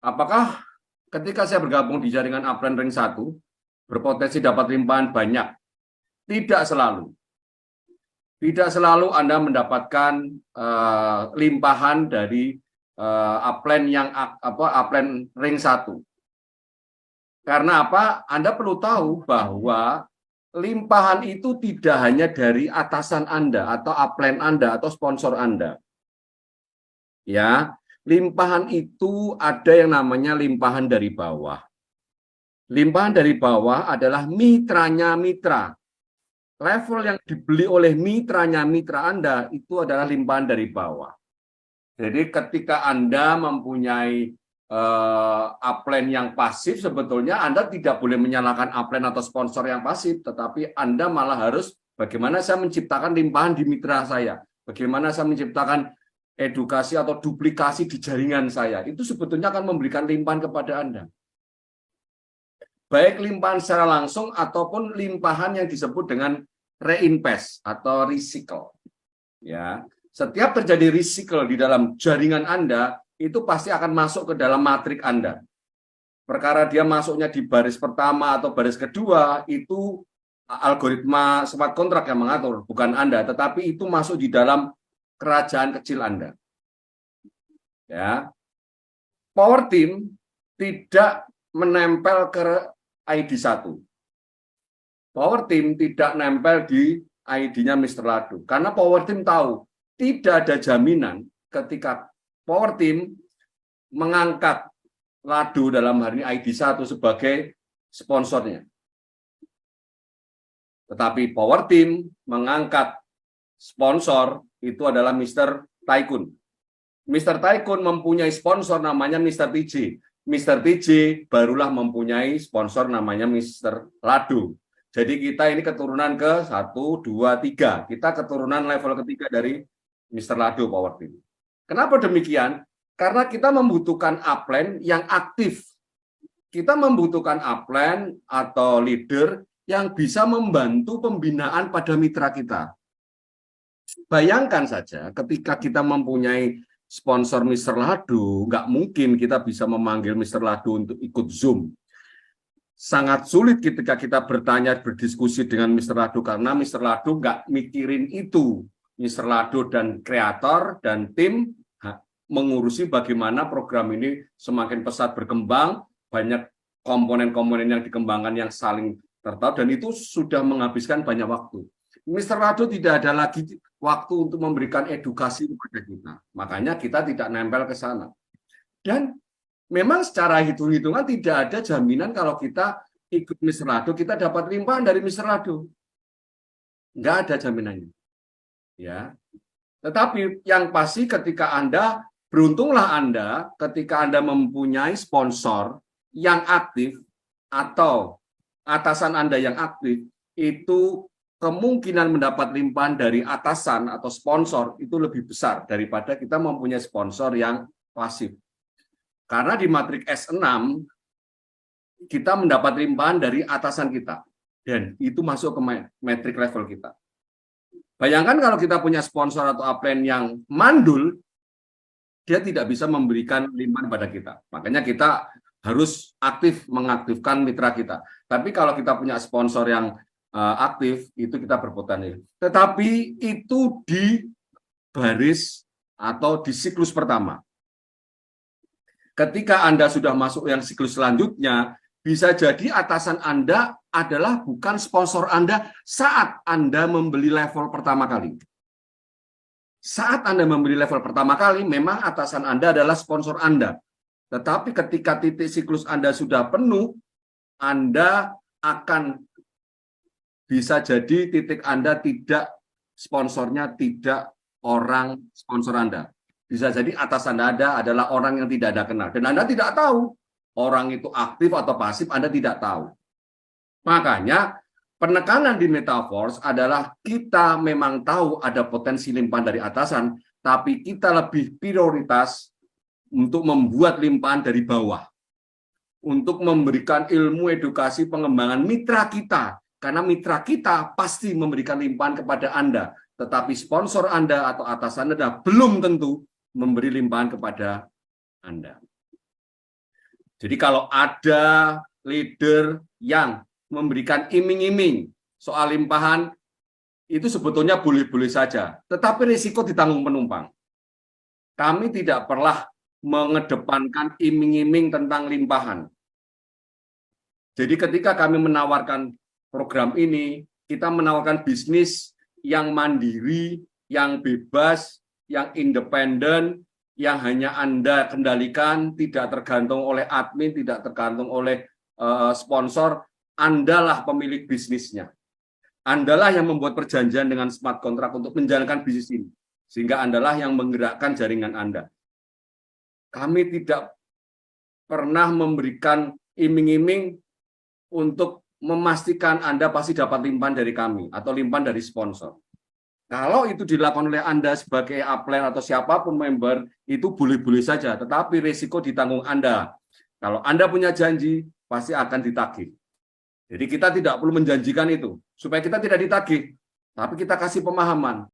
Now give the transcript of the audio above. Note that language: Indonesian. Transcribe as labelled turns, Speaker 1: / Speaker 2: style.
Speaker 1: Apakah ketika saya bergabung di jaringan upline ring 1, berpotensi dapat limpahan banyak? Tidak selalu. Tidak selalu Anda mendapatkan limpahan dari upline yang upline ring 1. Karena apa? Anda perlu tahu bahwa limpahan itu tidak hanya dari atasan Anda atau upline Anda atau sponsor Anda. Ya, limpahan itu ada yang namanya limpahan dari bawah. Limpahan dari bawah adalah mitranya mitra. Level yang dibeli oleh mitranya mitra Anda itu adalah limpahan dari bawah. Jadi ketika Anda mempunyai upline yang pasif, sebetulnya Anda tidak boleh menyalahkan upline atau sponsor yang pasif, tetapi Anda malah harus bagaimana saya menciptakan limpahan di mitra saya, bagaimana saya menciptakan edukasi atau duplikasi di jaringan saya, itu sebetulnya akan memberikan limpahan kepada Anda. Baik limpahan secara langsung ataupun limpahan yang disebut dengan reinvest atau recycle. Ya, setiap terjadi recycle di dalam jaringan Anda, itu pasti akan masuk ke dalam matrik Anda. Perkara dia masuknya di baris pertama atau baris kedua, itu algoritma smart contract yang mengatur, bukan Anda, tetapi itu masuk di dalam kerajaan kecil Anda. Ya. Power Team tidak menempel ke ID 1. Power Team tidak nempel di ID-nya Mr. Lado. Karena Power Team tahu, tidak ada jaminan ketika Power Team mengangkat Lado dalam hari ini ID 1 sebagai sponsornya. Tetapi Power Team mengangkat sponsor itu adalah Mr. Tycoon. Mr. Tycoon mempunyai sponsor namanya Mr. TJ. Mr. TJ barulah mempunyai sponsor namanya Mr. Lado. Jadi kita ini keturunan ke 1, 2, 3. Kita keturunan level ketiga dari Mr. Lado Power Team. Kenapa demikian? Karena kita membutuhkan upline yang aktif. Kita membutuhkan upline atau leader yang bisa membantu pembinaan pada mitra kita. Bayangkan saja ketika kita mempunyai sponsor Mr. Lado, nggak mungkin kita bisa memanggil Mr. Lado untuk ikut Zoom. Sangat sulit ketika kita bertanya, berdiskusi dengan Mr. Lado, karena Mr. Lado nggak mikirin itu. Mr. Lado dan kreator dan tim mengurusi bagaimana program ini semakin pesat berkembang, banyak komponen-komponen yang dikembangkan yang saling tertaut, dan itu sudah menghabiskan banyak waktu. Mr. Lado tidak ada lagi waktu untuk memberikan edukasi kepada kita. Makanya kita tidak nempel ke sana. Dan memang secara hitung-hitungan tidak ada jaminan kalau kita ikut Mr. Lado, kita dapat limpahan dari Mr. Lado. Nggak ada jaminannya. Ya. Tetapi yang pasti ketika beruntunglah Anda ketika Anda mempunyai sponsor yang aktif atau atasan Anda yang aktif, itu kemungkinan mendapat limpahan dari atasan atau sponsor itu lebih besar daripada kita mempunyai sponsor yang pasif. Karena di matrik S6 kita mendapat limpahan dari atasan kita dan itu masuk ke metrik level kita. Bayangkan kalau kita punya sponsor atau upline yang mandul, dia tidak bisa memberikan limpahan pada kita. Makanya kita harus aktif mengaktifkan mitra kita. Tapi kalau kita punya sponsor yang aktif, itu kita berpotensi. Tetapi itu di baris atau di siklus pertama. Ketika Anda sudah masuk yang siklus selanjutnya, bisa jadi atasan Anda adalah bukan sponsor Anda saat Anda membeli level pertama kali. Saat Anda membeli level pertama kali, memang atasan Anda adalah sponsor Anda. Tetapi ketika titik siklus Anda sudah penuh, Anda akan bisa jadi titik Anda tidak, sponsornya tidak orang sponsor Anda. Bisa jadi atas Anda adalah orang yang tidak Anda kenal. Dan Anda tidak tahu orang itu aktif atau pasif, Anda tidak tahu. Makanya penekanan di Metaforce adalah kita memang tahu ada potensi limpahan dari atasan, tapi kita lebih prioritas untuk membuat limpahan dari bawah. Untuk memberikan ilmu edukasi pengembangan mitra kita. Karena mitra kita pasti memberikan limpahan kepada Anda. Tetapi sponsor Anda atau atasan Anda belum tentu memberi limpahan kepada Anda. Jadi kalau ada leader yang memberikan iming-iming soal limpahan, itu sebetulnya boleh-boleh saja, tetapi risiko ditanggung penumpang. Kami tidak pernah mengedepankan iming-iming tentang limpahan. Jadi ketika kami menawarkan program ini, kita menawarkan bisnis yang mandiri, yang bebas, yang independen, yang hanya Anda kendalikan, tidak tergantung oleh admin, tidak tergantung oleh sponsor. Andalah pemilik bisnisnya. Andalah yang membuat perjanjian dengan smart contract untuk menjalankan bisnis ini. Sehingga Andalah yang menggerakkan jaringan Anda. Kami tidak pernah memberikan iming-iming untuk memastikan Anda pasti dapat limpahan dari kami atau limpahan dari sponsor. Kalau itu dilakukan oleh Anda sebagai upline atau siapapun member, itu boleh-boleh saja, tetapi risiko ditanggung Anda. Kalau Anda punya janji, pasti akan ditagih. Jadi kita tidak perlu menjanjikan itu, supaya kita tidak ditagih, tapi kita kasih pemahaman.